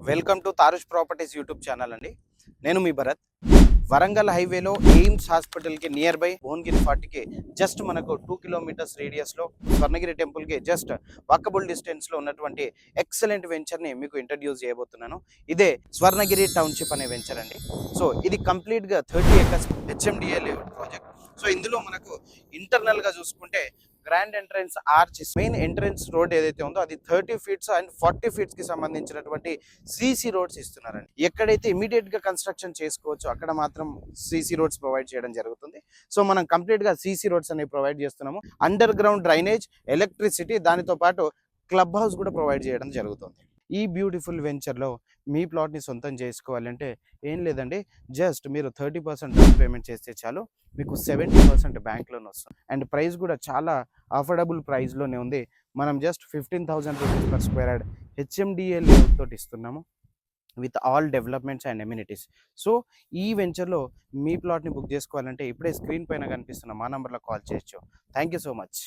Welcome to Tarush properties YouTube channel అండి. నేను మీ భరత్. వరంగల్ హైవేలో ఎయిమ్స్ హాస్పిటల్కి నియర్ బై భువనగిరి 40కి జస్ట్ మనకు 2 కిలోమీటర్స్ రేడియస్లో స్వర్ణగిరి టెంపుల్కి జస్ట్ వాకబుల్ డిస్టెన్స్లో ఉన్నటువంటి ఎక్సలెంట్ వెంచర్ని మీకు ఇంట్రడ్యూస్ చేయబోతున్నాను. ఇదే స్వర్ణగిరి టౌన్షిప్ అనే వెంచర్ అండి. సో ఇది కంప్లీట్గా 30 acres HMDA layout project. So ఇందులో మనకు ఇంటర్నల్గా చూసుకుంటే grand entrance arch, main entrance road ఏదైతే ఉందో అది 30 ఫీట్స్ అండ్ 40 ఫీట్స్ కి సంబంధించినటువంటి సిసి రోడ్స్ ఇస్తున్నారండి. ఎక్కడైతే ఇమీడియట్ గా కన్స్ట్రక్షన్ చేసుకోవచ్చు అక్కడ మాత్రం సిసి రోడ్స్ ప్రొవైడ్ చేయడం జరుగుతుంది. సో మనం కంప్లీట్ గా సిసి రోడ్స్ అనేవి ప్రొవైడ్ చేస్తున్నాము. అండర్ గ్రౌండ్ డ్రైనేజ్, ఎలక్ట్రిసిటీ, దానితో పాటు క్లబ్ హౌస్ కూడా ప్రొవైడ్ చేయడం జరుగుతుంది. ఈ బ్యూటిఫుల్ వెంచర్లో మీ ప్లాట్ని సొంతం చేసుకోవాలంటే ఏం లేదండి, జస్ట్ మీరు 30% డౌన్ పేమెంట్ చేస్తే చాలు, మీకు 70% బ్యాంక్ లోన్ వస్తుంది. అండ్ ప్రైస్ కూడా చాలా అఫోర్డబుల్ ప్రైస్లోనే ఉంది. మనం just 15,000 rupees per square yard HMDA layout తోటి ఇస్తున్నాము with all developments and amenities. So ఈ వెంచర్లో మీ ప్లాట్ని బుక్ చేసుకోవాలంటే ఇప్పుడే స్క్రీన్ పైన కనిపిస్తున్న మా నెంబర్లో కాల్ చేయొచ్చు. Thank you so much.